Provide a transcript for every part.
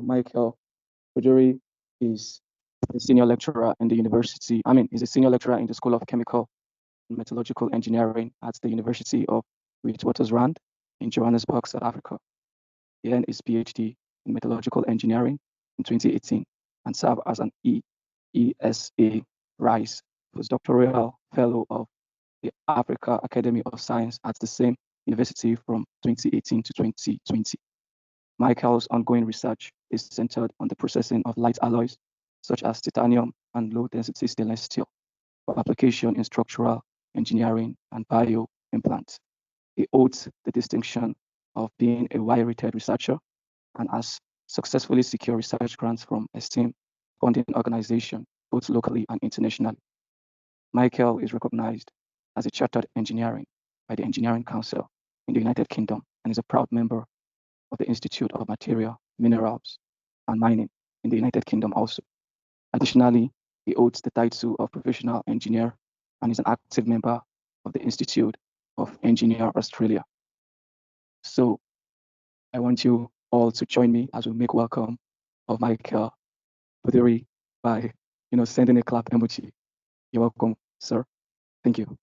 Michael Bodunrin is a senior lecturer in the university. He's a senior lecturer in the School of Chemical and Metallurgical Engineering at the University of Witwatersrand in Johannesburg, South Africa. He earned his PhD in Metallurgical Engineering in 2018 and served as an ESA Rice postdoctoral fellow of the Africa Academy of Science at the same university from 2018 to 2020. Michael's ongoing research is centered on the processing of light alloys, such as titanium and low-density stainless steel, for application in structural engineering and bio implants. He holds the distinction of being a Y-rated researcher and has successfully secured research grants from esteemed funding organizations, both locally and internationally. Michael is recognized as a chartered engineer by the Engineering Council in the United Kingdom and is a proud member of the Institute of Material, Minerals, and Mining in the United Kingdom also. Additionally, he holds the title of Professional Engineer and is an active member of the Institute of Engineer Australia. So I want you all to join me as we make welcome of Michael Bodunrin by sending a clap emoji. You're welcome, sir. Thank you.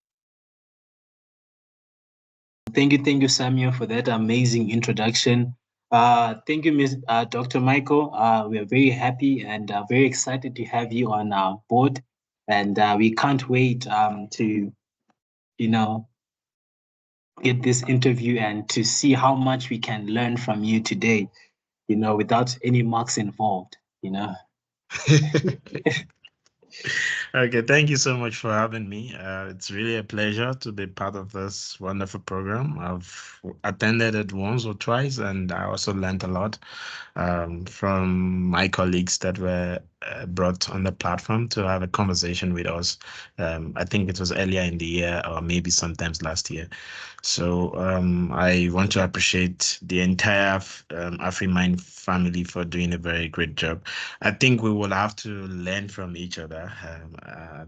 Thank you, Samuel, for that amazing introduction. Thank you, Dr. Michael. We are very happy and very excited to have you on our board, and we can't wait to, get this interview and to see how much we can learn from you today, without any marks involved, Okay, thank you so much for having me. It's really a pleasure to be part of this wonderful program. I've attended it once or twice, and I also learned a lot from my colleagues that were brought on the platform to have a conversation with us. I think it was earlier in the year or maybe sometimes last year. So I want to appreciate the entire AfriMine family for doing a very great job. I think we will have to learn from each other.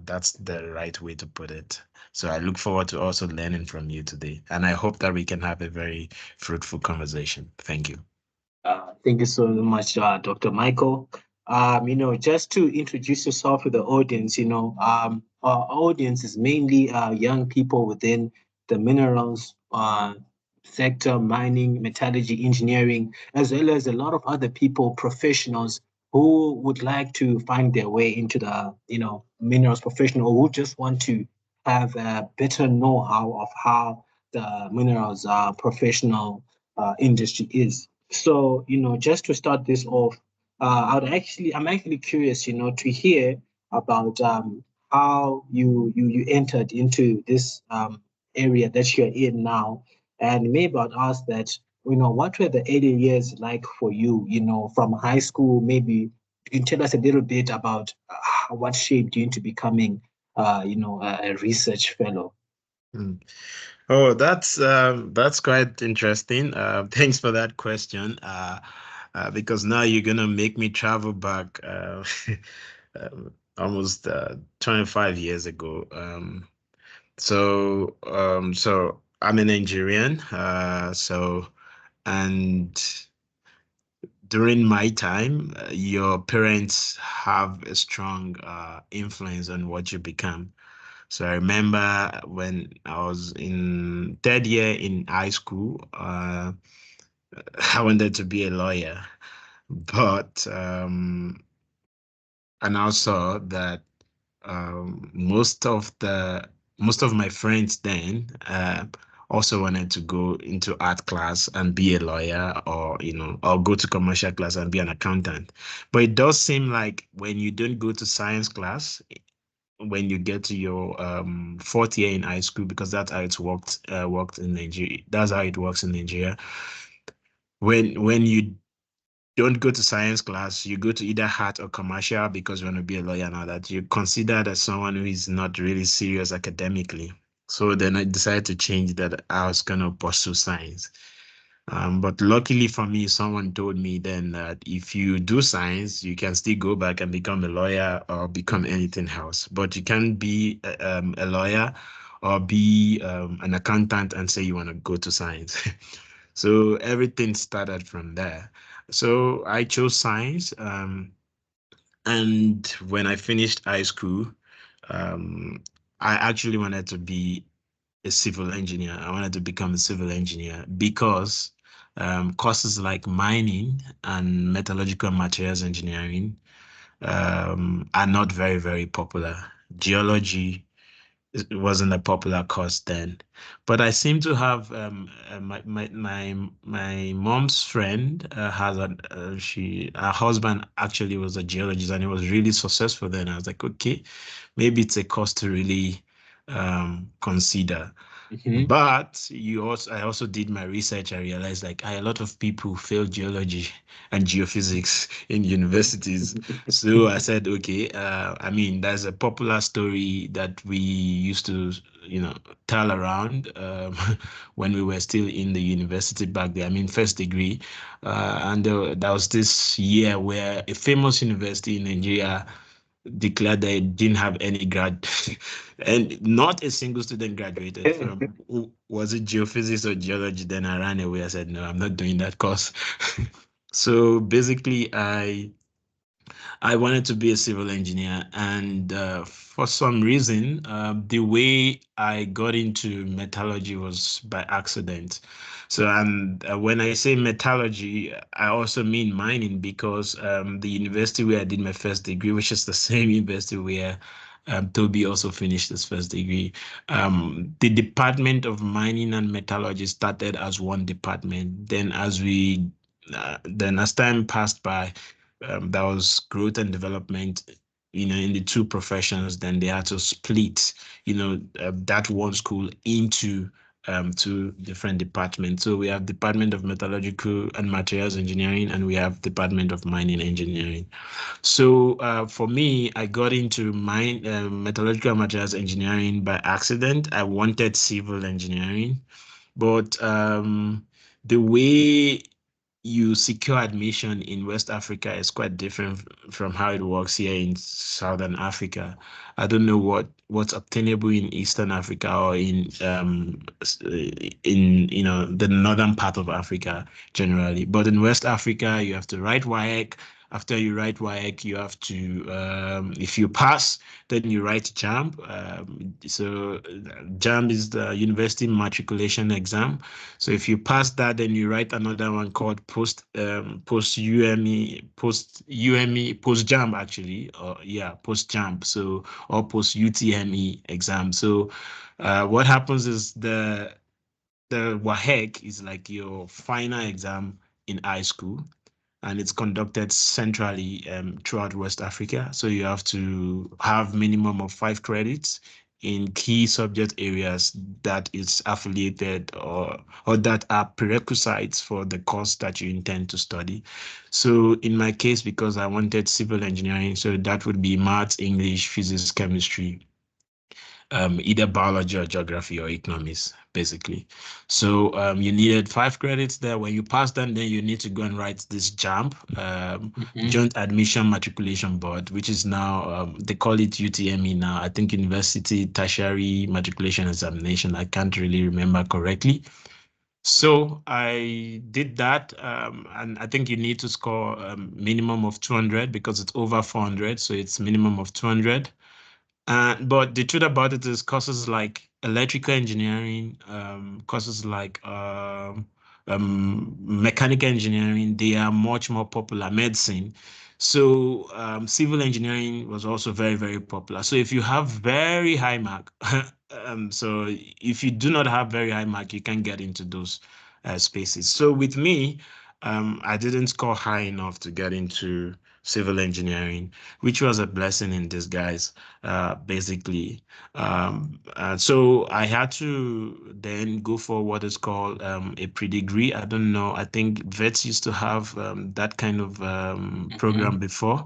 That's the right way to put it. So I look forward to also learning from you today. And I hope that we can have a very fruitful conversation. Thank you. Thank you so much, Dr. Michael. Just to introduce yourself to the audience, our audience is mainly young people within the minerals sector, mining, metallurgy, engineering, as well as a lot of other people, professionals who would like to find their way into the, minerals profession, or who just want to have a better know-how of how the minerals professional industry is. So, just to start this off, I'm actually curious, to hear about how you entered into this area that you're in now, and maybe about us that, what were the early years like for you, from high school? Maybe you can tell us a little bit about what shaped you into becoming, a research fellow. Oh, that's quite interesting. Thanks for that question. Because now you're gonna make me travel back almost 25 years ago. So I'm a Nigerian. And during my time, your parents have a strong influence on what you become. So I remember when I was in third year in high school, I wanted to be a lawyer, but I now saw that most of my friends then also wanted to go into art class and be a lawyer, or go to commercial class and be an accountant. But it does seem like when you don't go to science class, when you get to your fourth year in high school, because that's how it's worked in Nigeria. That's how it works in Nigeria. When you don't go to science class, you go to either art or commercial because you want to be a lawyer and all that. You're considered as someone who is not really serious academically. So then I decided to change that. I was going to pursue science. But luckily for me, someone told me then that if you do science, you can still go back and become a lawyer or become anything else. But you can't be a lawyer or be an accountant and say you want to go to science. So everything started from there. So I chose science. And when I finished high school, um, I actually wanted to be a civil engineer. I wanted to become a civil engineer because courses like mining and metallurgical materials engineering are not very, very popular. Geology, it wasn't a popular course then. But I seem to have my mom's friend has a her husband actually was a geologist and he was really successful then. I was like, okay, maybe it's a course to really consider. But I also did my research. I realized like a lot of people fail geology and geophysics in universities. So I said, okay, I mean, there's a popular story that we used to, tell around when we were still in the university back there. I mean, first degree. And there was this year where a famous university in Nigeria declared they didn't have any grad and not a single student graduated from was it geophysics or geology. Then I ran away. I said, no, I'm not doing that course. So basically I wanted to be a civil engineer, and for some reason, the way I got into metallurgy was by accident. So, and when I say metallurgy, I also mean mining because the university where I did my first degree, which is the same university where Toby also finished his first degree, the Department of Mining and Metallurgy started as one department. Then as time passed by, there was growth and development, in the two professions. Then they had to split, that one school into two different departments. So we have Department of Metallurgical and Materials Engineering, and we have Department of Mining Engineering. So for me, I got into metallurgical and materials engineering by accident. I wanted civil engineering, but the way you secure admission in West Africa is quite different from how it works here in Southern Africa. I don't know what's obtainable in Eastern Africa or in the northern part of Africa generally. But in West Africa, you have to write WAEC. After you write WAEC, you have to, if you pass, then you write JAMB. So JAMB is the University Matriculation Exam. So if you pass that, then you write another one called post UME, post JAMB actually, or yeah, post JAMB. So or post UTME exam. So what happens is the WAHEC is like your final exam in high school, and it's conducted centrally throughout West Africa. So you have to have minimum of 5 credits in key subject areas that is affiliated or that are prerequisites for the course that you intend to study. So in my case, because I wanted civil engineering, so that would be maths, English, physics, chemistry, either biology or geography or economics, basically. So you needed 5 credits there. When you pass them, then you need to go and write this JAMB, Joint Admission Matriculation Board, which is now, they call it UTME now. I think University Tertiary Matriculation Examination. I can't really remember correctly. So I did that, and I think you need to score minimum of 200 because it's over 400, so it's minimum of 200. But the truth about it is courses like electrical engineering, courses like mechanical engineering, they are much more popular. Medicine. So civil engineering was also very, very popular. So if you have very high mark, so if you do not have very high mark, you can get into those spaces. So with me, I didn't score high enough to get into civil engineering, which was a blessing in disguise, basically. So I had to then go for what is called a pre-degree. I don't know. I think vets used to have that kind of program before,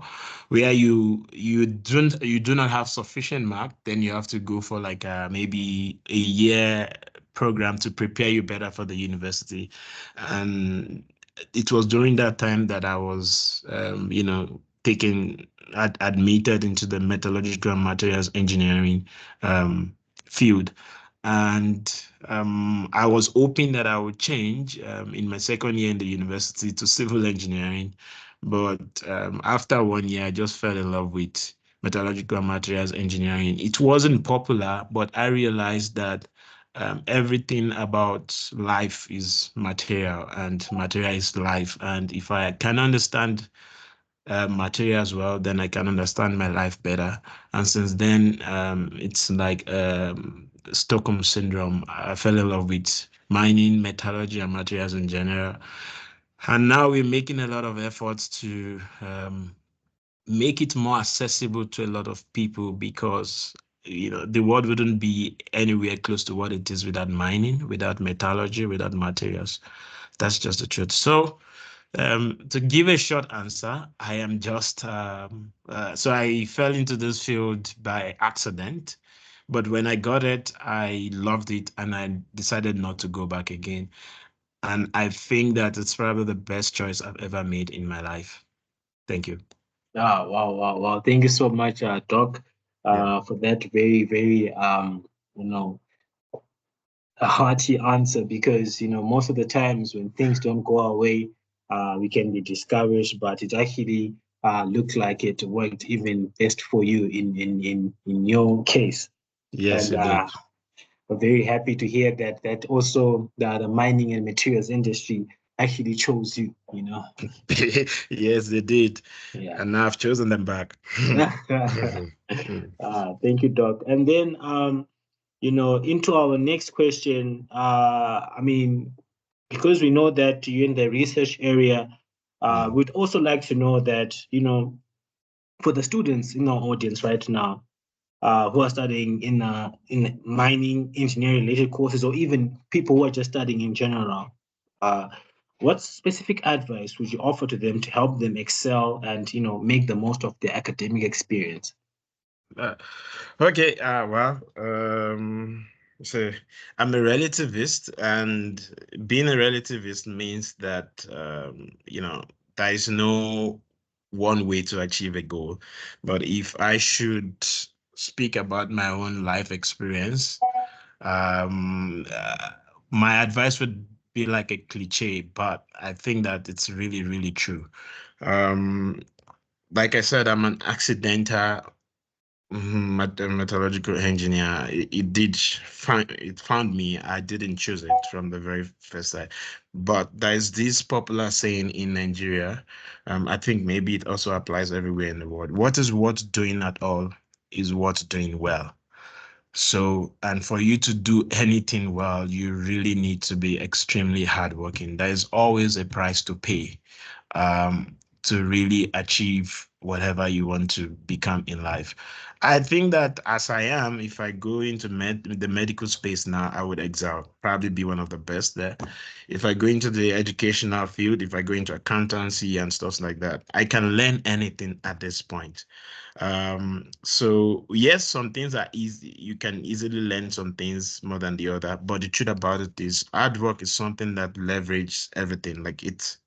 where you do not have sufficient mark, then you have to go for like maybe a year program to prepare you better for the university. And it was during that time that I was, taken admitted into the metallurgical and materials engineering field. And I was hoping that I would change in my second year in the university to civil engineering. But after 1 year, I just fell in love with metallurgical materials engineering. It wasn't popular, but I realized that everything about life is material and material is life. And if I can understand material as well, then I can understand my life better. And since then, it's like Stockholm syndrome. I fell in love with mining, metallurgy, and materials in general. And now we're making a lot of efforts to make it more accessible to a lot of people because the world wouldn't be anywhere close to what it is without mining, without metallurgy, without materials. That's just the truth. So to give a short answer, I am just so I fell into this field by accident, but when I got it, I loved it and I decided not to go back again. And I think that it's probably the best choice I've ever made in my life. Thank you. Ah, wow, wow, wow. Thank you so much, Doc, Yeah. for that very, very, you know, a hearty answer because, most of the times when things don't go our way, we can be discouraged, but it actually looked like it worked even best for you in your case. Yes, And it did. we're very happy to hear that also the mining and materials industry actually chose you, Yes, they did. Yeah. And now I've chosen them back. Thank you, Doc. And then, into our next question, I mean, because we know that you're in the research area, we'd also like to know that, for the students in our audience right now, who are studying in mining, engineering related courses, or even people who are just studying in general, uh, what specific advice would you offer to them to help them excel and make the most of their academic experience? Uh, okay, well, so I'm a relativist, and being a relativist means that, there is no one way to achieve a goal. But if I should speak about my own life experience, um, uh, my advice would be like a cliche, but I think that it's really, really true. Um, like I said, I'm an accidental metallurgical engineer. It found me. I didn't choose it from the very first side. But there's this popular saying in Nigeria. I think maybe it also applies everywhere in the world. What is worth doing at all is worth doing well. So, and for you to do anything well, you really need to be extremely hardworking. There is always a price to pay to really achieve whatever you want to become in life. I think that as I am, if I go into the medical space now, I would excel, probably be one of the best there. If I go into the educational field, if I go into accountancy and stuff like that, I can learn anything at this point. So yes, some things are easy. You can easily learn some things more than the other, but the truth about it is hard work is something that leverages everything. Like it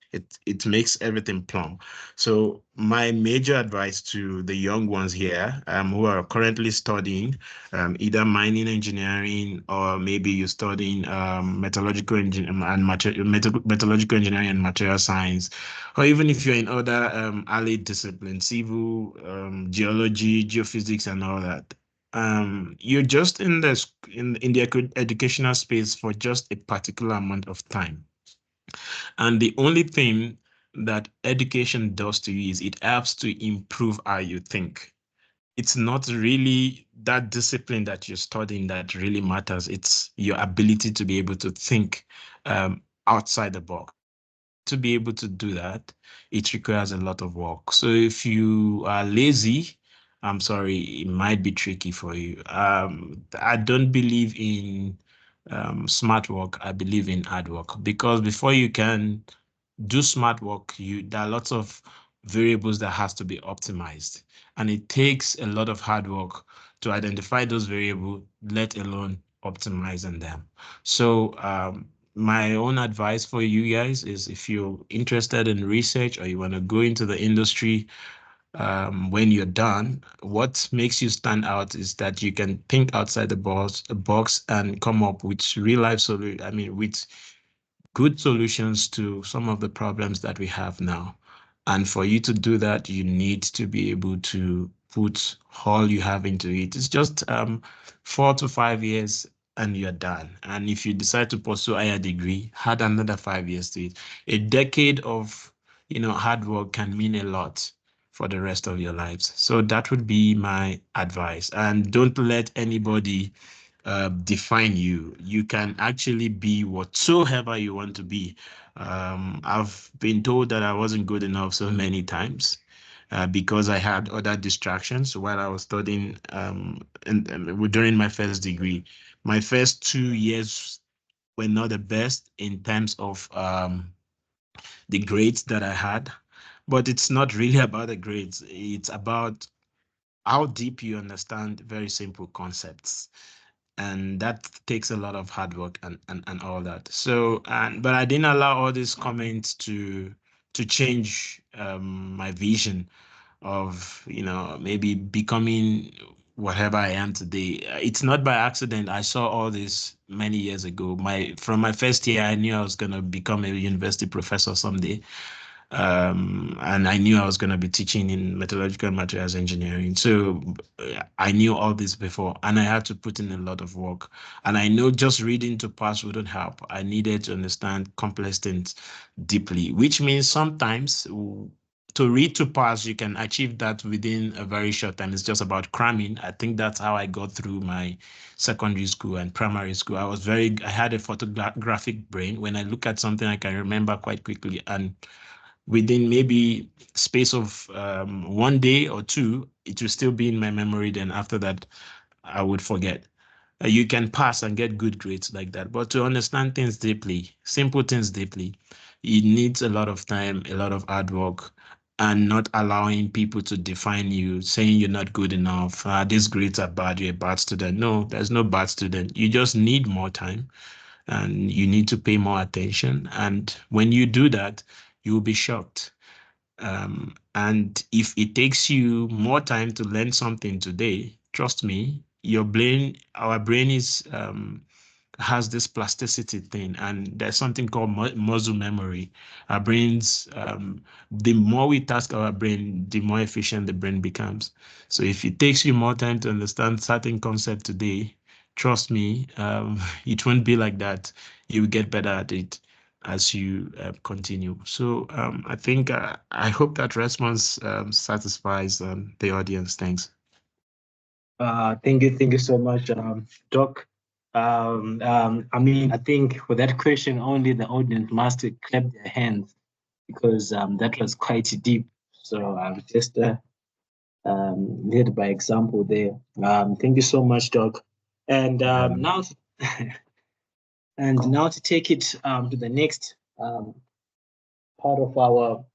makes everything plumb. So my major advice to the young ones here, who are currently studying, either mining engineering or maybe you're studying metallurgical engineering and metallurgical engineering and material science, or even if you're in other allied disciplines, civil, geology, geophysics, and all that. You're just in the educational space for just a particular amount of time. And the only thing that education does to you is it helps to improve how you think. It's not really that discipline that you're studying that really matters. It's your ability to be able to think outside the box. To be able to do that, it requires a lot of work. So if you are lazy, I'm sorry, it might be tricky for you. I don't believe in smart work. I believe in hard work because before you can do smart work, there are lots of variables that has to be optimized, and it takes a lot of hard work to identify those variables, let alone optimizing them. So my own advice for you guys is if you're interested in research or you want to go into the industry, when you're done, what makes you stand out is that you can think outside the box and come up with real life solution. I mean, with good solutions to some of the problems that we have now. And for you to do that, you need to be able to put all you have into it. It's just 4 to 5 years and you're done. And if you decide to pursue a higher degree, add another 5 years to it. A decade of hard work can mean a lot for the rest of your lives. So that would be my advice. And don't let anybody define you. You can actually be whatsoever you want to be. I've been told that I wasn't good enough so many times because I had other distractions while I was studying during my first degree. My first 2 years were not the best in terms of the grades that I had, but it's not really about the grades. It's about how deep you understand very simple concepts, and that takes a lot of hard work and all that. So but I didn't allow all these comments to change my vision of maybe becoming whatever I am today. It's not by accident. I saw all this many years ago. From my first year, I knew I was going to become a university professor someday. And I knew I was going to be teaching in metallurgical and materials engineering. So I knew all this before, and I had to put in a lot of work. And I know just reading to pass wouldn't help. I needed to understand complex things deeply, which means sometimes to read to pass, you can achieve that within a very short time. It's just about cramming. I think that's how I got through my secondary school and primary school. I had a photographic brain. When I look at something, I can remember quite quickly. And within maybe space of 1 day or two, it will still be in my memory. Then after that, I would forget. You can pass and get good grades like that. But to understand things deeply, simple things deeply, it needs a lot of time, a lot of hard work, and not allowing people to define you, saying you're not good enough. These grades are bad, you're a bad student. No, there's no bad student. You just need more time and you need to pay more attention. And when you do that, you will be shocked. And if it takes you more time to learn something today, trust me, our brain has this plasticity thing, and there's something called muscle memory. Our brains, the more we task our brain, the more efficient the brain becomes. So if it takes you more time to understand certain concept today, trust me, it won't be like that. You will get better at it as you continue. So I think I hope that response satisfies the audience. Thanks. Thank you so much, Doc. I mean, I think for that question, only the audience must clap their hands because that was quite deep. So I'm just led by example there. Thank you so much, Doc. And now, now to take it to the next part of our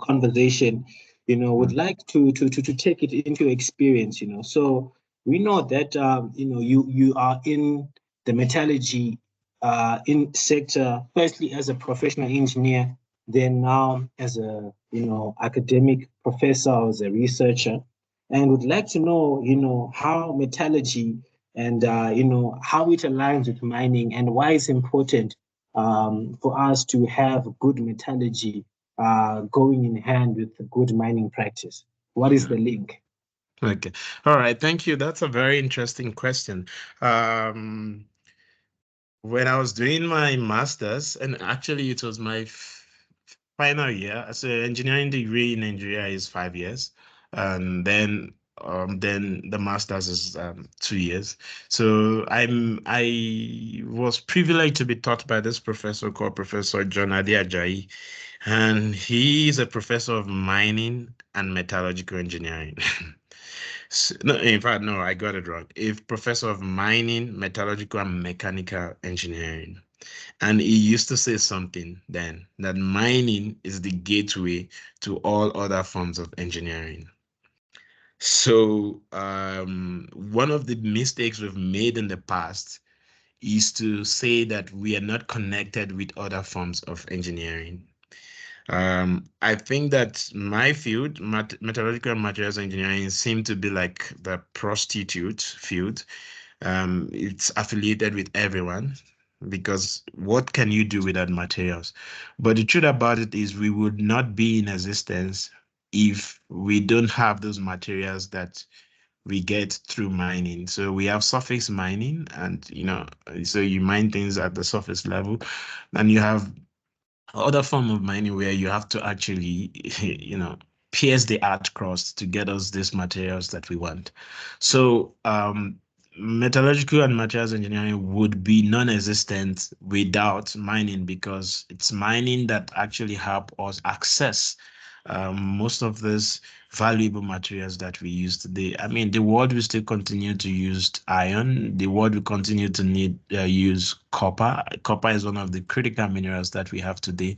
conversation, would like to take it into experience. So we know that you are in the metallurgy in sector, firstly as a professional engineer, then now as a academic professor or as a researcher, and would like to know how metallurgy and how it aligns with mining and why it's important for us to have good metallurgy going in hand with good mining practice. What is the link? Okay. All right. Thank you. That's a very interesting question. When I was doing my master's, and actually it was my final year, so engineering degree in Nigeria is 5 years, and then the master's is 2 years. So I was privileged to be taught by this professor called Professor John Ade Ajayi, and he is a professor of mining and metallurgical engineering. No, in fact, no, I got it wrong. A professor of mining, metallurgical, and mechanical engineering. And he used to say something then that mining is the gateway to all other forms of engineering. So, one of the mistakes we've made in the past is to say that we are not connected with other forms of engineering. I think that my field, metallurgical and materials engineering, seem to be like the prostitute field. It's affiliated with everyone because what can you do without materials? But the truth about it is we would not be in existence if we don't have those materials that we get through mining. So we have surface mining, and so you mine things at the surface level, and you have other form of mining where you have to actually, pierce the earth crust to get us these materials that we want. So metallurgical and materials engineering would be non-existent without mining, because it's mining that actually help us access most of these valuable materials that we use today. I mean, the world will still continue to use iron. The world will continue to need use copper. Copper is one of the critical minerals that we have today.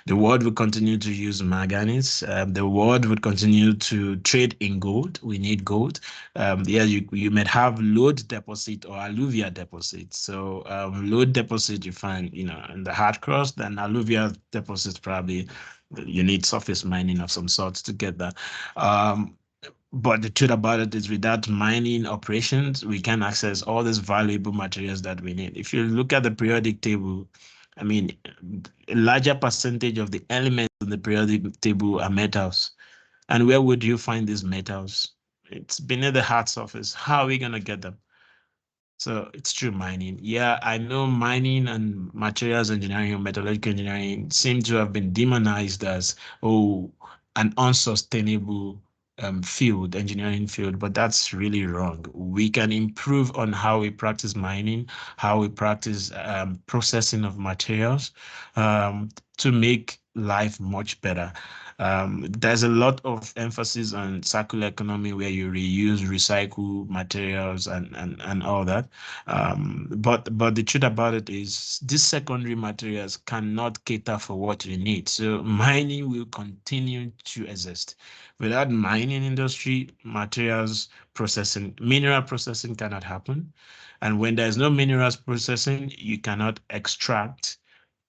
The world will continue to use manganese. The world would continue to trade in gold. We need gold. You might have lode deposit or alluvia deposit. So lode deposit you find, in the hard crust, then alluvia deposit probably you need surface mining of some sort to get that. But the truth about it is, without mining operations, we can access all these valuable materials that we need. If you look at the periodic table, I mean, a larger percentage of the elements in the periodic table are metals. And where would you find these metals? It's beneath the hard surface. How are we going to get them? So it's true mining. Yeah, I know mining and materials engineering or metallurgical engineering seem to have been demonized as, oh, an unsustainable field, engineering field, but that's really wrong. We can improve on how we practice mining, how we practice processing of materials to make life much better. There's a lot of emphasis on circular economy where you reuse, recycle materials and all that. But the truth about it is these secondary materials cannot cater for what we need. So mining will continue to exist. Without mining industry, materials processing, mineral processing cannot happen. And when there's no minerals processing, you cannot extract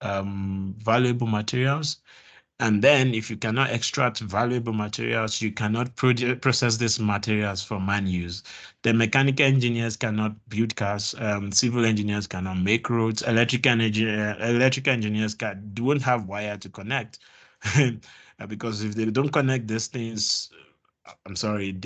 valuable materials. And then if you cannot extract valuable materials, you cannot process these materials for man use. The mechanical engineers cannot build cars, civil engineers cannot make roads, electrical engineers won't have wire to connect. Because if they don't connect these things, I'm sorry,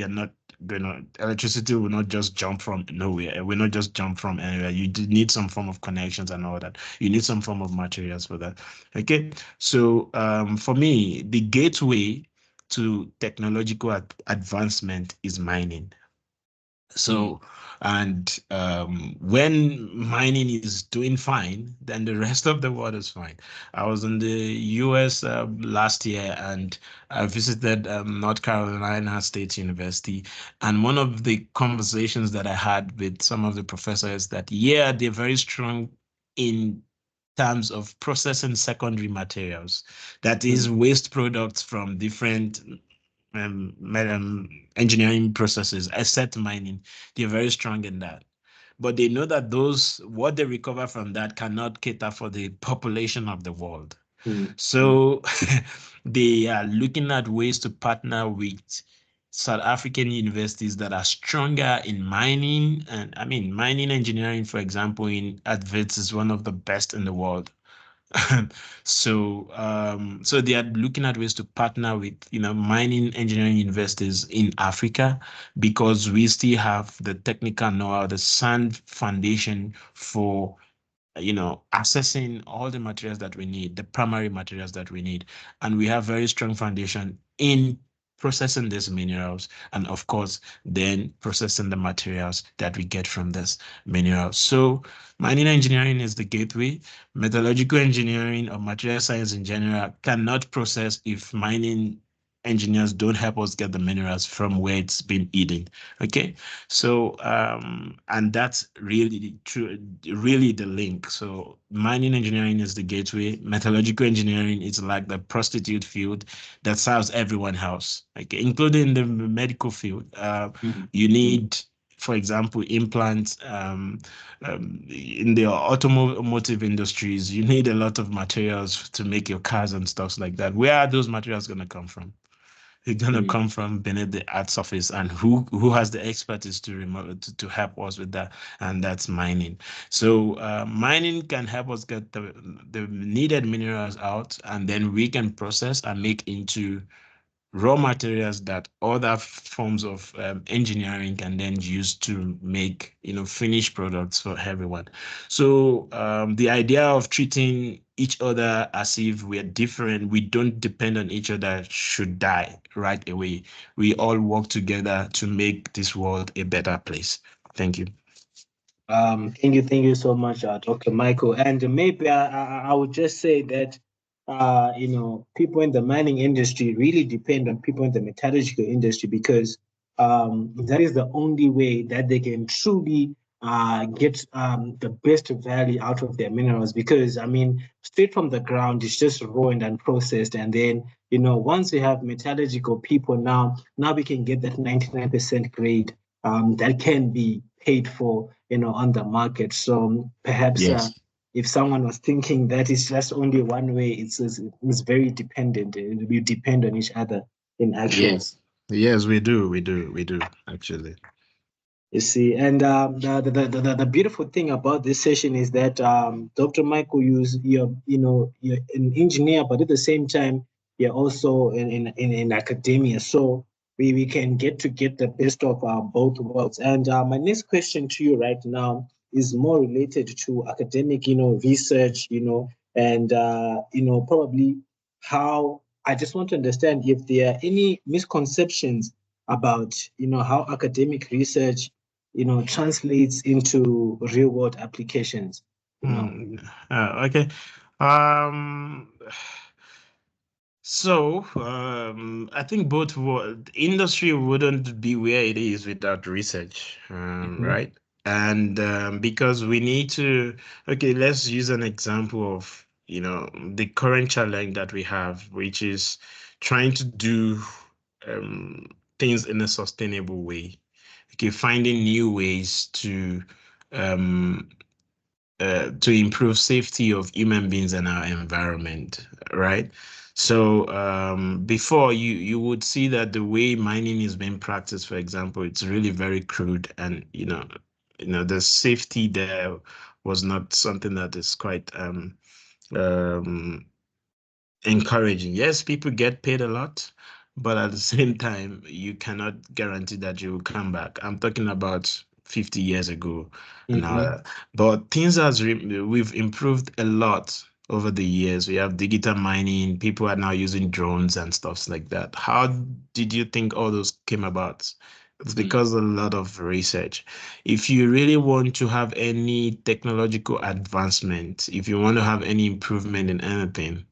electricity will not just jump from nowhere. It will not just jump from anywhere. You need some form of connections and all that. You need some form of materials for that. Okay. So for me, the gateway to technological advancement is mining. So, and when mining is doing fine, then the rest of the world is fine. I was in the US last year, and I visited North Carolina State University. And one of the conversations that I had with some of the professors that, yeah, they're very strong in terms of processing secondary materials, that is waste products from different engineering processes, except mining. They're very strong in that. But they know that what they recover from that cannot cater for the population of the world. So they are looking at ways to partner with South African universities that are stronger in mining. And I mean, mining engineering, for example, in Advents is one of the best in the world. So they are looking at ways to partner with mining engineering universities in Africa, because we still have the technical know-how, the sound foundation for assessing all the materials that we need, the primary materials that we need. And we have very strong foundation in processing these minerals, and of course, then processing the materials that we get from this minerals. So mining engineering is the gateway. Metallurgical engineering or material science in general cannot process if mining engineers don't help us get the minerals from where it's been eaten. Okay. So and that's really true, really the link. So mining engineering is the gateway. Metallurgical engineering is like the prostitute field that serves everyone else, okay, including the medical field. You need for example, implants. In the automotive industries, you need a lot of materials to make your cars and stuff like that. Where are those materials going to come from? They're going to come from beneath the earth surface, and who has the expertise to to help us with that? And that's mining. So mining can help us get the needed minerals out, and then we can process and make into raw materials that other forms of engineering can then use to make, finished products for everyone. So the idea of treating each other as if we're different, we don't depend on each other, should die right away. We all work together to make this world a better place. Thank you. Thank you so much, Dr. Michael. And maybe I would just say that, people in the mining industry really depend on people in the metallurgical industry, because that is the only way that they can truly get the best value out of their minerals. Because, I mean, straight from the ground, it's just raw and unprocessed. And then, once we have metallurgical people now we can get that 99% grade that can be paid for, on the market. So perhaps Yes. if someone was thinking that it's just only one way, it's very dependent. We depend on each other in action. Yes, we do actually. You see, and the beautiful thing about this session is that Dr. Michael, you're an engineer, but at the same time you're also in academia. So we can get the best of both worlds. And my next question to you right now is more related to academic, research, and probably how, I just want to understand if there are any misconceptions about how academic research translates into real world applications. Okay. Um, so I think both industry wouldn't be where it is without research, right? And because we need to, okay, let's use an example of, the current challenge that we have, which is trying to do um, things in a sustainable way. Okay, finding new ways um, to improve safety of human beings and our environment, right? So before you would see that the way mining is being practiced, for example, it's really very crude, and the safety there was not something that is quite um, encouraging. Yes, people get paid a lot, but at the same time, you cannot guarantee that you will come back. I'm talking about 50 years ago and all that. But things we've improved a lot over the years. We have digital mining. People are now using drones and stuff like that. How did you think all those came about? It's because a lot of research. If you really want to have any technological advancement, if you want to have any improvement in anything,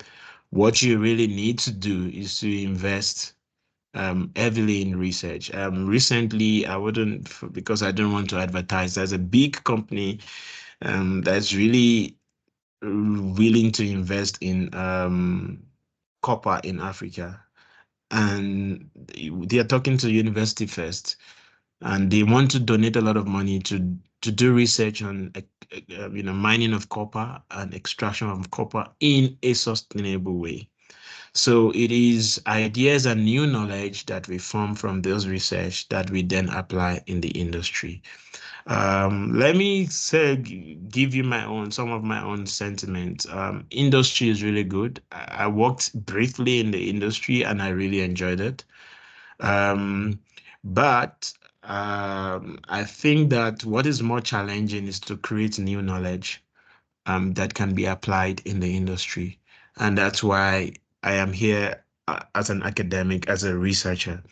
what you really need to do is to invest heavily in research. Recently, I wouldn't, because I don't want to advertise, there's a big company that's really willing to invest in copper in Africa. And they are talking to university first, and they want to donate a lot of money to do research on mining of copper and extraction of copper in a sustainable way. So it is ideas and new knowledge that we form from those research that we then apply in the industry. Let me give you some of my own sentiments. Industry is really good. I worked briefly in the industry and I really enjoyed it. But I think that what is more challenging is to create new knowledge that can be applied in the industry. And that's why I am here as an academic, as a researcher.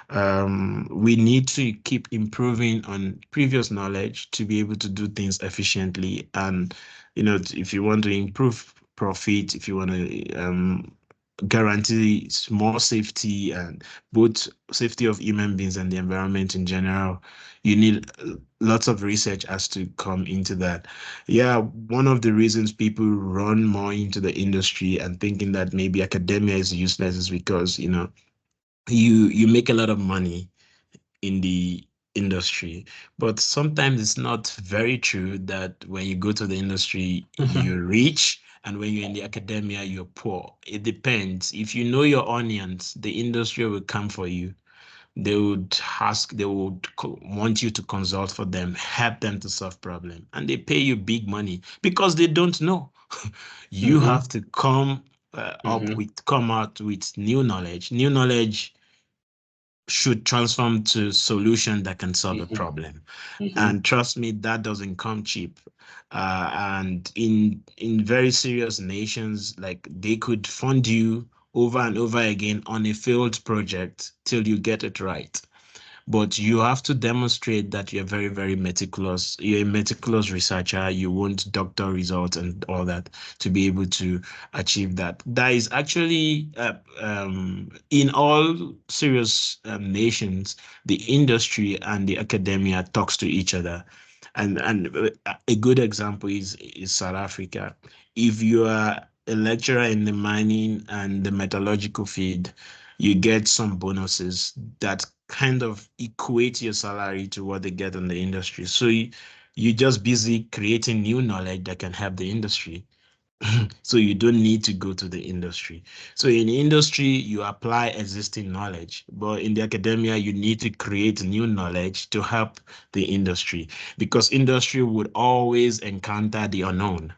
We need to keep improving on previous knowledge to be able to do things efficiently. And, if you want to improve profit, if you want to guarantee more safety and both safety of human beings and the environment in general, you need lots of research has to come into that. Yeah, one of the reasons people run more into the industry and thinking that maybe academia is useless is because you make a lot of money in the industry. But sometimes it's not very true that when you go to the industry, you're rich, and when you're in the academia, you're poor. It depends. If you know your onions, the industry will come for you. They would want you to consult for them, help them to solve problem, and they pay you big money because they don't know. You have to come come out with new knowledge. New knowledge should transform to solution that can solve a problem. And trust me, that doesn't come cheap. And in very serious nations, like, they could fund you over and over again on a failed project till you get it right. But you have to demonstrate that you're very, very meticulous. You're a meticulous researcher. You want doctor results and all that to be able to achieve that. That is actually, in all serious nations, the industry and the academia talks to each other. And a good example is South Africa. If you are a lecturer in the mining and the metallurgical field, you get some bonuses that kind of equate your salary to what they get in the industry. So you're just busy creating new knowledge that can help the industry. So you don't need to go to the industry. So in industry, you apply existing knowledge, but in the academia, you need to create new knowledge to help the industry, because industry would always encounter the unknown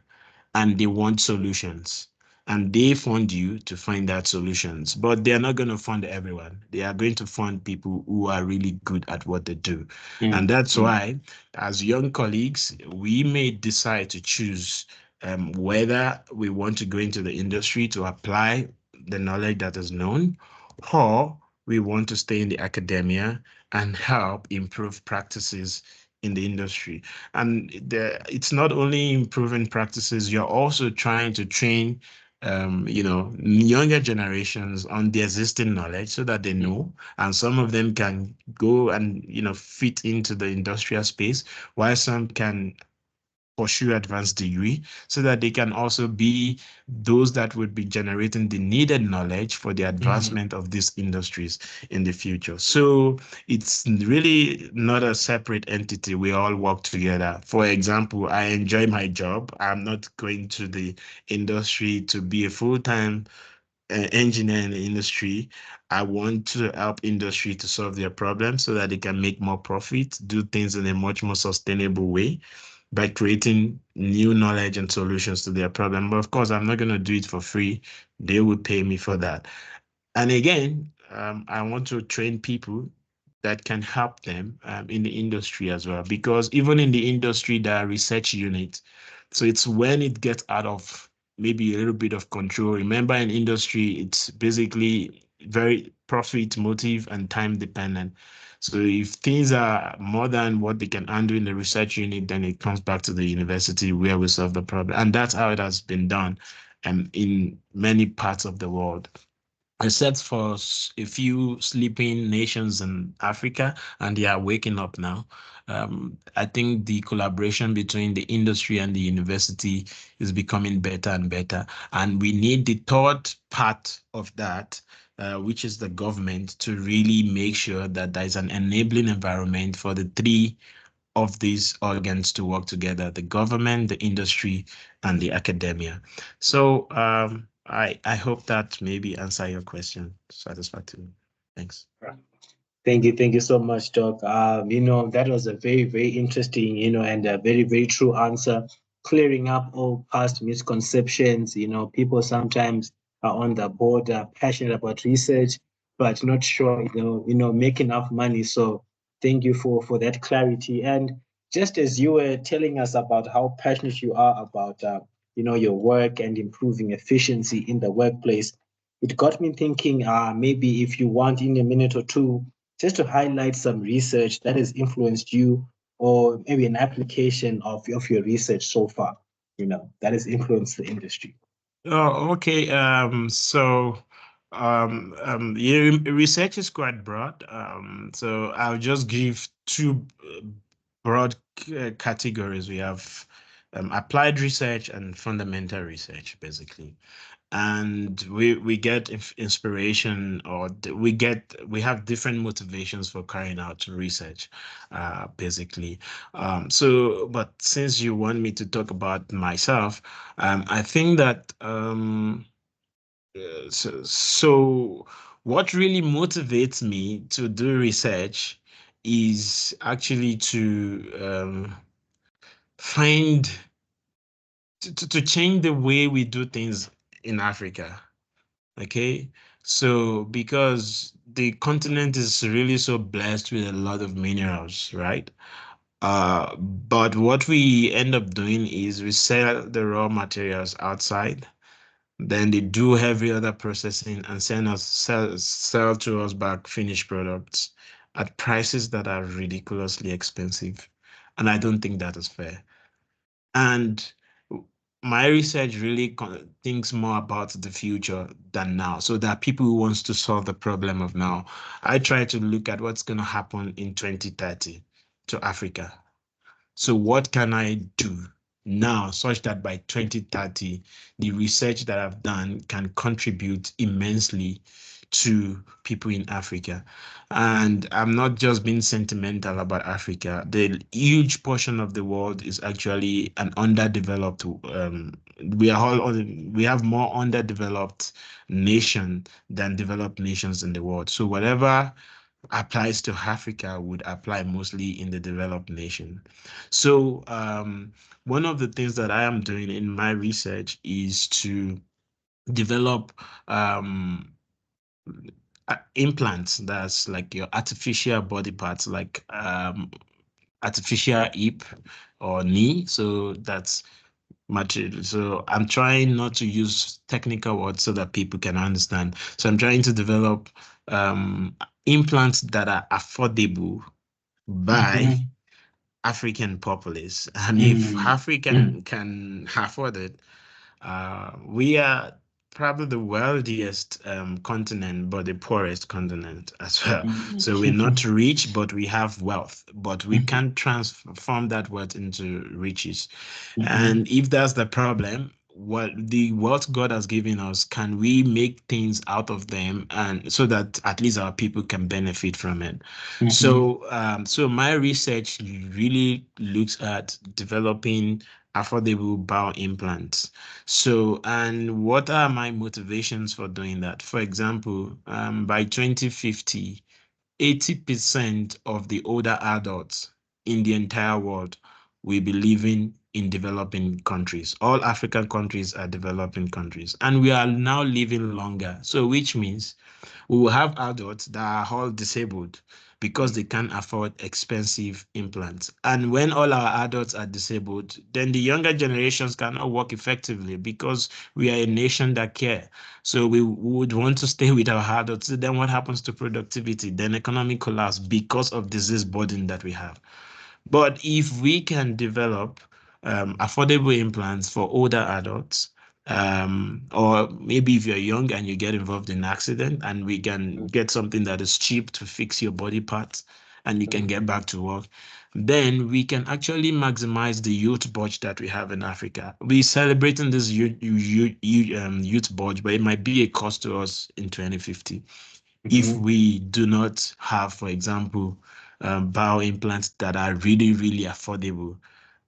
and they want solutions, and they fund you to find that solutions. But they're not going to fund everyone. They are going to fund people who are really good at what they do. And that's why, as young colleagues, we may decide to choose whether we want to go into the industry to apply the knowledge that is known, or we want to stay in the academia and help improve practices in the industry. And it's not only improving practices, you're also trying to train younger generations on the existing knowledge so that they know, and some of them can go and fit into the industrial space, while some can pursue advanced degree so that they can also be those that would be generating the needed knowledge for the advancement of these industries in the future. So it's really not a separate entity. We all work together. For example, I enjoy my job. I'm not going to the industry to be a full-time engineer in the industry. I want to help industry to solve their problems so that they can make more profit, do things in a much more sustainable way by creating new knowledge and solutions to their problem. But of course, I'm not going to do it for free. They will pay me for that. And again, I want to train people that can help them in the industry as well, because even in the industry, there are research units. So it's when it gets out of maybe a little bit of control. Remember, in industry, it's basically very profit motive and time dependent. So if things are more than what they can handle in the research unit, then it comes back to the university where we solve the problem. And that's how it has been done in many parts of the world, except for a few sleeping nations in Africa, and they are waking up now. I think the collaboration between the industry and the university is becoming better and better. And we need the third part of that, which is the government, to really make sure that there is an enabling environment for the three of these organs to work together: the government, the industry, and the academia. So I hope that maybe answer your question satisfactorily. Thanks. Thank you so much, Doc. That was a very, very interesting, and a very, very true answer, clearing up all past misconceptions. People sometimes are on the board, passionate about research, but not sure, make enough money. So thank you for that clarity. And just as you were telling us about how passionate you are about, your work and improving efficiency in the workplace, it got me thinking, maybe if you want in a minute or two, just to highlight some research that has influenced you, or maybe an application of your research so far, that has influenced the industry. Oh, okay. Yeah, research is quite broad. So I'll just give two broad categories. We have applied research and fundamental research, basically. and we get inspiration, or we have different motivations for carrying out research, basically. So, but since you want me to talk about myself, I think that so what really motivates me to do research is actually to find to change the way we do things in Africa. Okay. So because the continent is really so blessed with a lot of minerals, right? But what we end up doing is we sell the raw materials outside, then they do heavy other processing and sell to us back finished products at prices that are ridiculously expensive. And I don't think that is fair. And my research really thinks more about the future than now. So there are people who wants to solve the problem of now. I try to look at what's going to happen in 2030 to Africa. So what can I do now such that by 2030, the research that I've done can contribute immensely to people in Africa? And I'm not just being sentimental about Africa. The huge portion of the world is actually an underdeveloped, we have more underdeveloped nation than developed nations in the world. So whatever applies to Africa would apply mostly in the developed nation. So one of the things that I am doing in my research is to develop implants that's like your artificial body parts, like artificial hip or knee. So that's material. So I'm trying not to use technical words so that people can understand. So I'm trying to develop implants that are affordable by African populace. And if African can afford it, we are probably the wealthiest continent, but the poorest continent as well. So we're not rich, but we have wealth, but we can't transform that wealth into riches. And if that's the problem, what the wealth God has given us, can we make things out of them, and so that at least our people can benefit from it? So my research really looks at developing affordable bowel implants. So, and what are my motivations for doing that? For example, by 2050, 80% of the older adults in the entire world will be living in developing countries. All African countries are developing countries, and we are now living longer. So, which means we will have adults that are all disabled because they can't afford expensive implants. And when all our adults are disabled, then the younger generations cannot work effectively because we are a nation that care. So we would want to stay with our adults. Then what happens to productivity? Then economic collapse because of disease burden that we have. But if we can develop affordable implants for older adults, or maybe if you're young and you get involved in an accident, and we can get something that is cheap to fix your body parts and you can get back to work, then we can actually maximize the youth budget that we have in Africa. We're celebrating this youth budget, but it might be a cost to us in 2050 if we do not have, for example, bowel implants that are really, really affordable.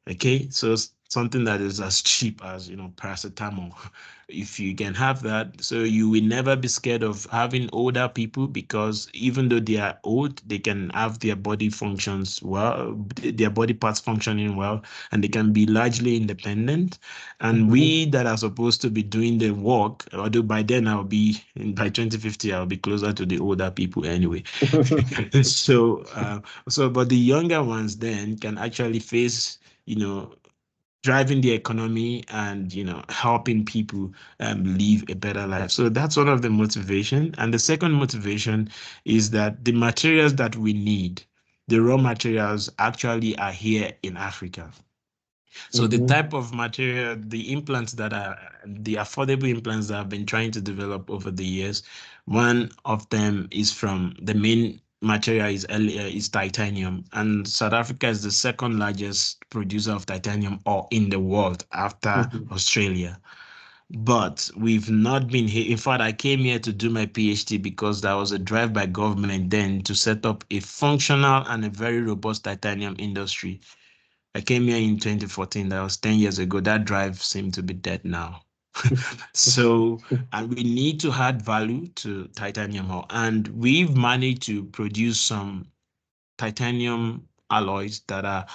Okay, so something that is as cheap as, paracetamol. If you can have that, so you will never be scared of having older people, because even though they are old, they can have their body functions well, their body parts functioning well, and they can be largely independent. And we that are supposed to be doing the work, although by then by 2050, I'll be closer to the older people anyway. But the younger ones then can actually face, driving the economy and, helping people live a better life. So that's one of the motivation. And the second motivation is that the materials that we need, the raw materials, actually are here in Africa. So the type of material, the implants that are the affordable implants that I've been trying to develop over the years, one of them is from the main material is titanium, and South Africa is the second largest producer of titanium ore in the world after Australia. but we've not been here. In fact, I came here to do my PhD because there was a drive by government then to set up a functional and a very robust titanium industry. I came here in 2014. That was 10 years ago. That drive seemed to be dead now. So, and we need to add value to titanium ore. And we've managed to produce some titanium alloys that are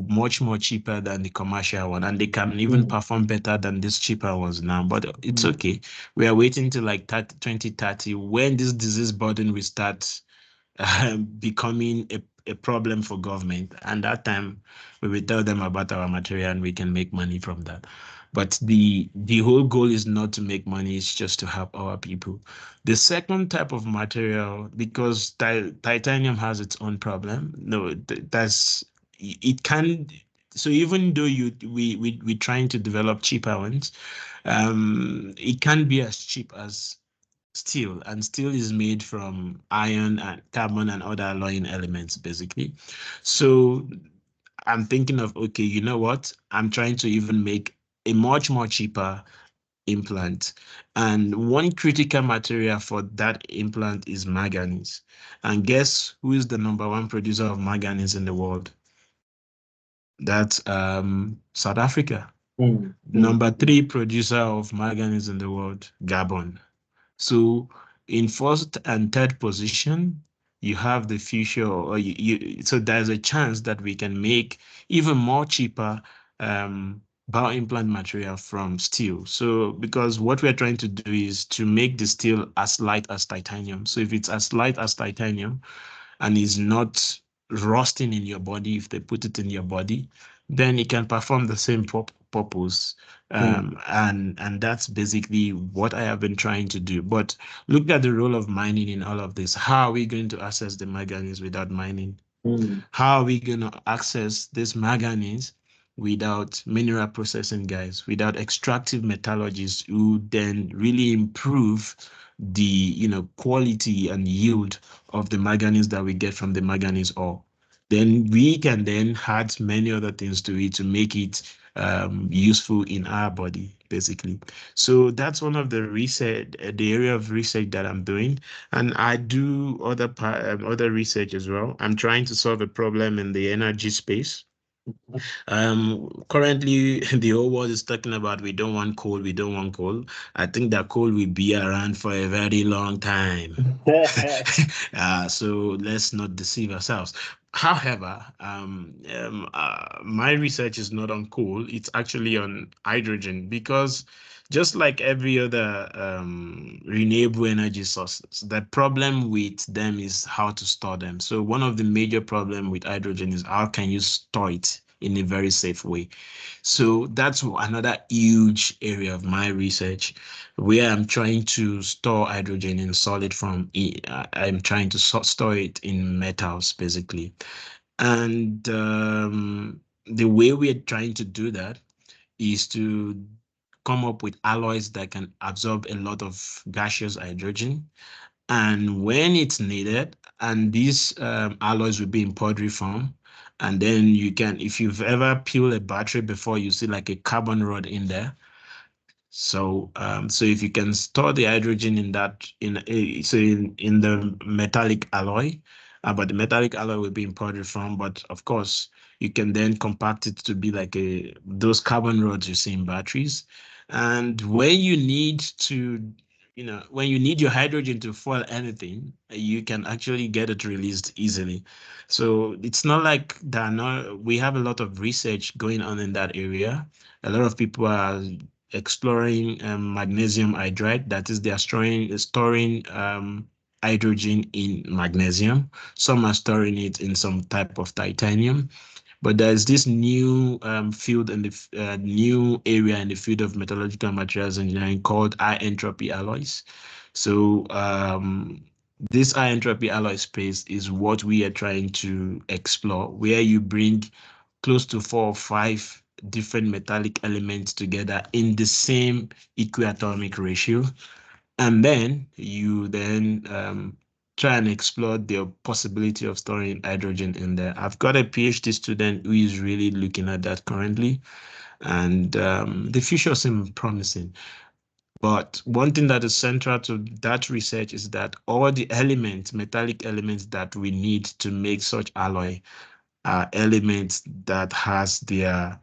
much more cheaper than the commercial one, and they can even perform better than these cheaper ones now. But it's okay. We are waiting till like 2030 when this disease burden will start becoming a problem for government. And that time we will tell them about our material and we can make money from that. But the whole goal is not to make money, it's just to help our people. The second type of material, because titanium has its own problem, no, that's it can. So even though we trying to develop cheaper ones, it can be as cheap as steel, and steel is made from iron and carbon and other alloying elements, basically. So I'm thinking of, okay, you know what? I'm trying to even make a much more cheaper implant. And one critical material for that implant is manganese. And guess who is the number one producer of manganese in the world? That's South Africa. Number three producer of manganese in the world, Gabon. So in first and third position, you have the future, or so there's a chance that we can make even more cheaper bioimplant material from steel. So because what we're trying to do is to make the steel as light as titanium. So if it's as light as titanium and is not rusting in your body, if they put it in your body, then it can perform the same purpose. And that's basically what I have been trying to do. But look at the role of mining in all of this. How are we going to access the manganese without mining? How are we going to access this manganese without mineral processing guys, without extractive metallurgists who then really improve the quality and yield of the manganese that we get from the manganese ore? Then we can then add many other things to it to make it useful in our body, basically. So that's one of the research, the area of research that I'm doing, and I do other research as well. I'm trying to solve a problem in the energy space. Currently, the whole world is talking about we don't want coal, we don't want coal. I think that coal will be around for a very long time. So let's not deceive ourselves. However, my research is not on coal, it's actually on hydrogen, because just like every other renewable energy sources, the problem with them is how to store them. So one of the major problem with hydrogen is how can you store it in a very safe way. So that's another huge area of my research where I'm trying to store hydrogen in solid form. I'm trying to store it in metals, basically. And the way we're trying to do that is to come up with alloys that can absorb a lot of gaseous hydrogen. And when it's needed, and these alloys will be in powdery form, and then you can, if you've ever peeled a battery before, you see like a carbon rod in there. So, so if you can store the hydrogen in that, in the metallic alloy, but the metallic alloy will be in powder form. But of course, you can then compact it to be like those carbon rods you see in batteries. And when you need to, when you need your hydrogen to fuel anything, you can actually get it released easily. So it's not like that. We have a lot of research going on in that area. A lot of people are exploring magnesium hydride. That is, they are storing hydrogen in magnesium. Some are storing it in some type of titanium. But there's this new field in the new area in the field of metallurgical materials engineering called high entropy alloys. So this high entropy alloy space is what we are trying to explore, where you bring close to 4 or 5 different metallic elements together in the same equiatomic ratio. And then you then try and explore the possibility of storing hydrogen in there. I've got a PhD student who is really looking at that currently, and the future seems promising. But one thing that is central to that research is that all the elements, metallic elements that we need to make such alloy are elements that has their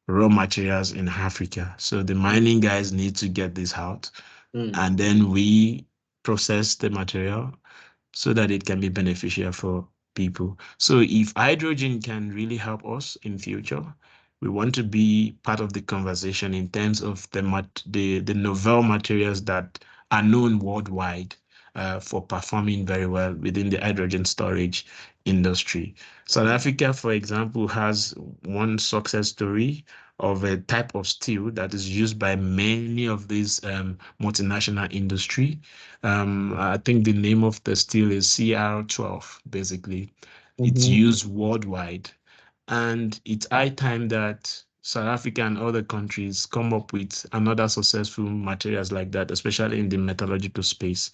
raw materials in Africa. So the mining guys need to get this out, and then we process the material so that it can be beneficial for people. So if hydrogen can really help us in future, we want to be part of the conversation in terms of the novel materials that are known worldwide for performing very well within the hydrogen storage industry. South Africa, for example, has one success story of a type of steel that is used by many of these multinational industry. I think the name of the steel is CR12, basically. It's used worldwide. And it's high time that South Africa and other countries come up with another successful materials like that, especially in the metallurgical space,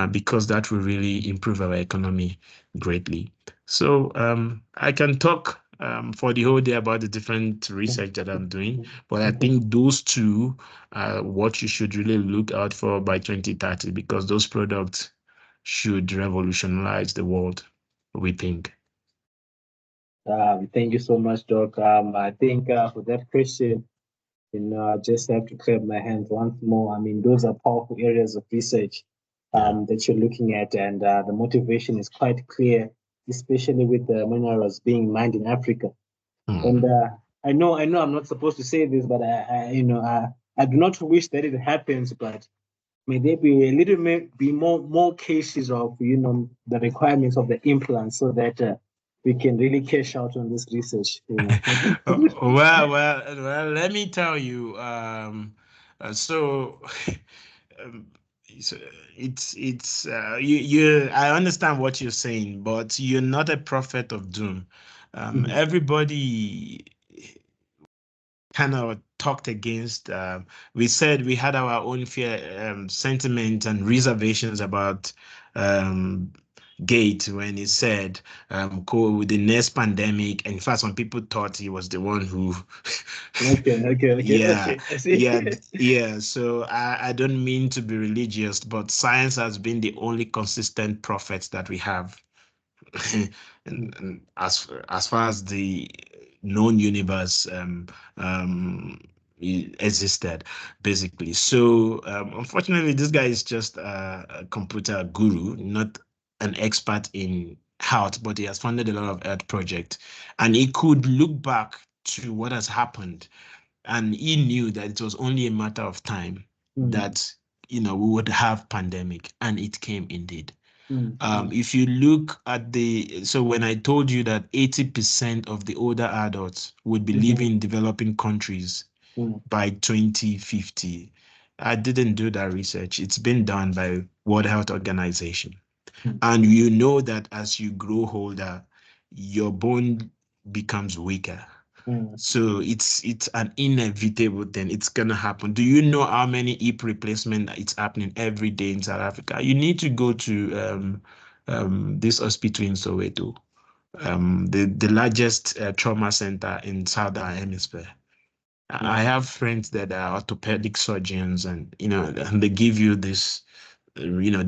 because that will really improve our economy greatly. So I can talk for the whole day about the different research that I'm doing, but I think those two are what you should really look out for by 2030, because those products should revolutionize the world, we think. Thank you so much, Doc. I think for that question, I just have to clap my hands once more. I mean, those are powerful areas of research that you're looking at, and the motivation is quite clear, especially with the minerals being mined in Africa. And I know, I'm not supposed to say this, but I do not wish that it happens. But may there be a little be more cases of the requirements of the implants so that we can really cash out on this research. Well, let me tell you. So, um, so it's you. I understand what you're saying, but you're not a prophet of doom. Everybody kind of talked against. We said we had our own fear, sentiment, and reservations about um, Gate when he said with the next pandemic. In fact, some people thought he was the one who. Yeah, Okay. I see. yeah. So I don't mean to be religious, but science has been the only consistent prophet that we have. And as far as the known universe existed, basically. So unfortunately, this guy is just a computer guru, not an expert in health, but he has funded a lot of earth projects, and he could look back to what has happened, and he knew that it was only a matter of time that we would have pandemic, and it came indeed. If you look at so when I told you that 80% of the older adults would be living in developing countries by 2050, I didn't do that research. It's been done by World Health Organization. And you know that as you grow older, your bone becomes weaker. So it's an inevitable thing. It's gonna happen. Do you know how many hip replacement it's happening every day in South Africa? You need to go to this hospital in Soweto, the largest trauma center in Southern Hemisphere. I have friends that are orthopedic surgeons, and and they give you this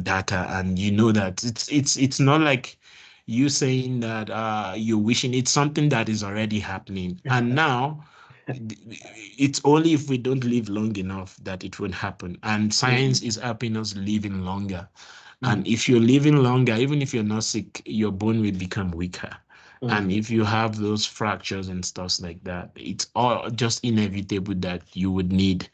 data, and you know that it's not like you saying that you're wishing. It's something that is already happening, and now it's only if we don't live long enough that it won't happen. And science is helping us living longer. And if you're living longer, even if you're not sick, your bone will become weaker. And if you have those fractures and stuff like that, it's all just inevitable that you would need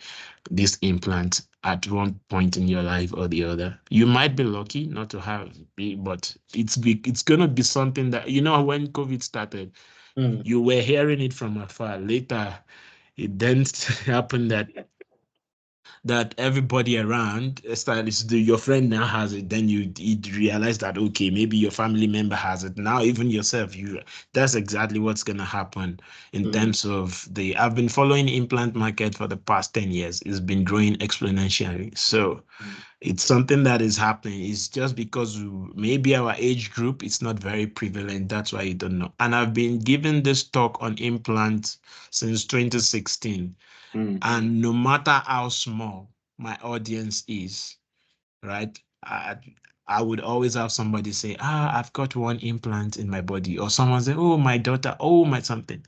this implant at one point in your life or the other. You might be lucky not to have it, but it's gonna be something that when COVID started, you were hearing it from afar. Later, it then happened that everybody around started your friend now has it, then you realize that okay, maybe your family member has it, now even yourself, that's exactly what's going to happen in terms of I've been following implant market for the past 10 years. It's been growing exponentially. So it's something that is happening. It's just because maybe our age group it's not very prevalent, that's why you don't know. And I've been giving this talk on implants since 2016. And no matter how small, my audience is, right? I would always have somebody say, I've got one implant in my body, or someone say, oh, my daughter, oh, my something.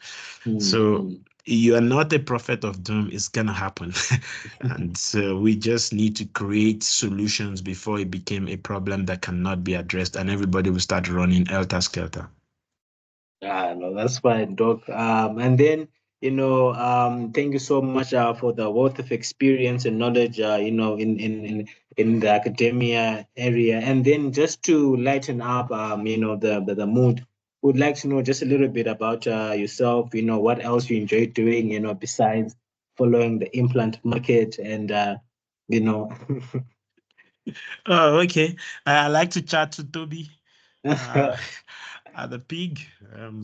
So you are not a prophet of doom. It's gonna happen. And so we just need to create solutions before it became a problem that cannot be addressed, and everybody will start running helter-skelter. No, that's fine, Doc. And then, thank you so much for the wealth of experience and knowledge, in the academia area. And then just to lighten up, the mood, would like to know just a little bit about yourself, what else you enjoy doing, besides following the implant market and, you know. Oh, okay. I like to chat to Toby. At the pig,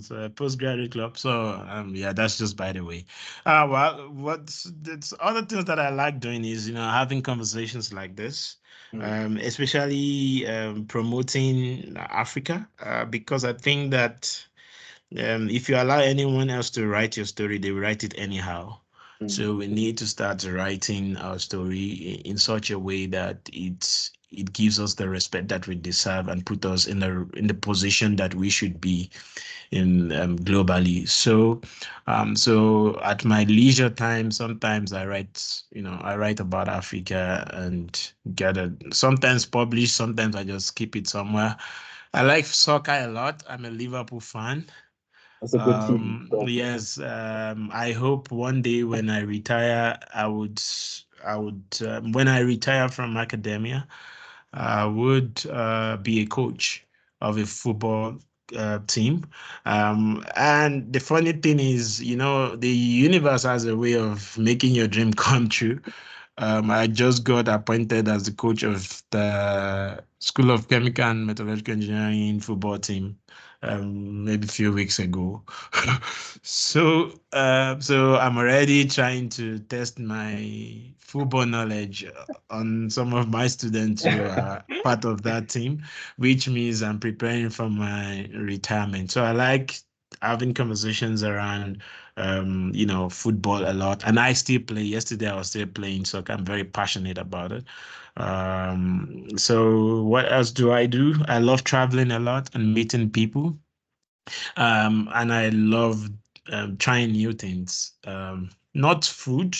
so a postgraduate club. So yeah, that's just by the way. Well, what's it's other things that I like doing is having conversations like this, especially promoting Africa, because I think that if you allow anyone else to write your story, they will write it anyhow. So we need to start writing our story in such a way that it gives us the respect that we deserve and put us in the position that we should be in globally. So at my leisure time, sometimes I write about Africa and sometimes publish, sometimes I just keep it somewhere. I like soccer a lot. I'm a Liverpool fan. That's a good team. Yes, I hope one day when I retire, when I retire from academia, I would be a coach of a football team. And the funny thing is, the universe has a way of making your dream come true. I just got appointed as the coach of the School of Chemical and Metallurgical Engineering football team, maybe a few weeks ago. So I'm already trying to test my football knowledge on some of my students who are part of that team, which means I'm preparing for my retirement. So I like having conversations around football a lot. And I still play. Yesterday I was still playing soccer. I'm very passionate about it. So what else do? I love traveling a lot and meeting people. And I love trying new things. Not food,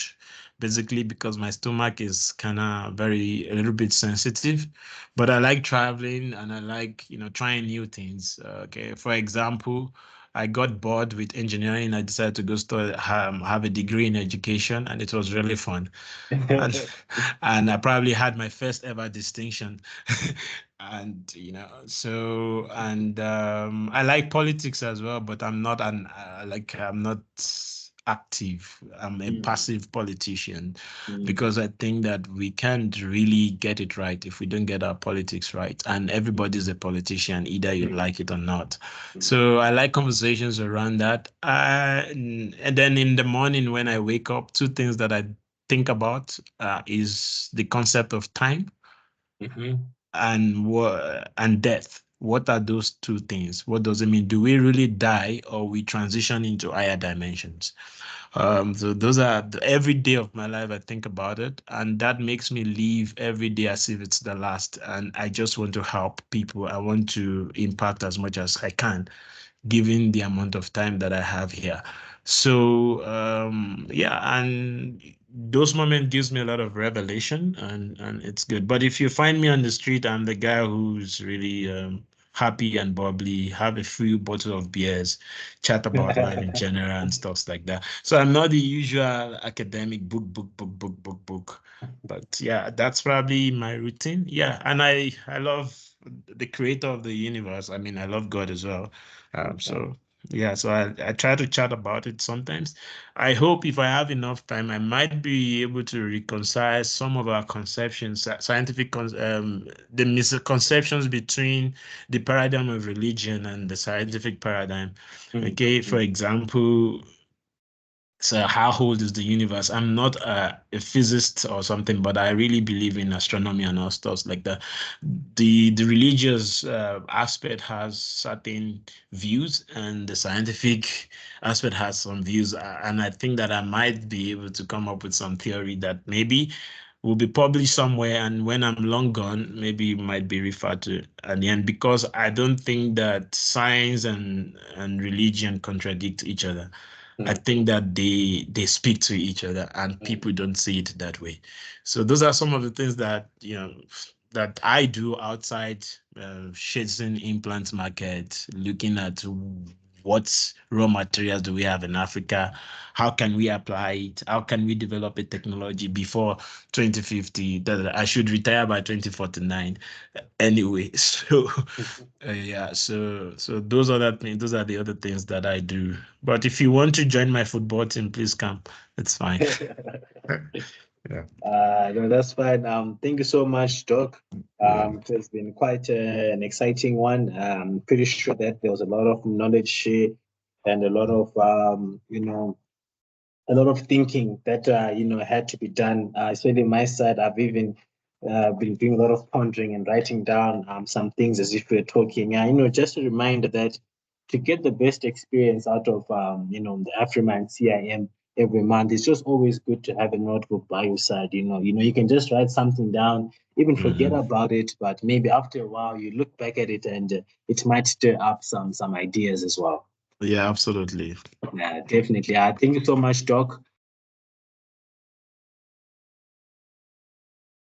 basically, because my stomach is kind of a little bit sensitive. But I like traveling and I like, trying new things. Okay, for example, I got bored with engineering. I decided to go have a degree in education, and it was really fun. And and I probably had my first ever distinction. And I like politics as well, but I'm not active. I'm a passive politician because I think that we can't really get it right if we don't get our politics right. And everybody's a politician, either you like it or not. So I like conversations around that. And then in the morning when I wake up, two things that I think about is the concept of time and death. What are those two things? What does it mean? Do we really die or we transition into higher dimensions? So those are every day of my life I think about it, and that makes me live every day as if it's the last. And I just want to help people. I want to impact as much as I can, given the amount of time that I have here. So yeah, and those moments gives me a lot of revelation, and it's good. But if you find me on the street, I'm the guy who's really happy and bubbly, have a few bottle of beers, chat about life in general and stuff like that. So I'm not the usual academic book. But yeah, that's probably my routine. Yeah, and I love the creator of the universe. I mean, I love God as well. So yeah, so I try to chat about it sometimes. I hope if I have enough time, I might be able to reconcile some of our conceptions, the misconceptions between the paradigm of religion and the scientific paradigm. Okay, for example, so how old is the universe? I'm not a physicist or something, but I really believe in astronomy and all stuff like that. The religious aspect has certain views, and the scientific aspect has some views. And I think that I might be able to come up with some theory that maybe will be published somewhere, and when I'm long gone, maybe it might be referred to at the end, because I don't think that science and religion contradict each other. I think that they speak to each other, and people don't see it that way. So those are some of the things that that I do outside chasing implant market, looking at what raw materials do we have in Africa, how can we apply it, how can we develop a technology before 2050 that I should retire by 2049 anyway. So yeah, so those are the other things that I do. But if you want to join my football team, please come. It's fine. Yeah. No, that's fine. Thank you so much, Doc. It has been quite an exciting one. I'm pretty sure that there was a lot of knowledge share and a lot of a lot of thinking that had to be done. Especially my side, I've even been doing a lot of pondering and writing down some things as if we're talking. Just a reminder that to get the best experience out of the AfriMine CIM every month, it's just always good to have a notebook by your side. You can just write something down, even forget about it, but maybe after a while you look back at it and it might stir up some ideas as well. Yeah, absolutely. Yeah, definitely. Thank you so much, Doc.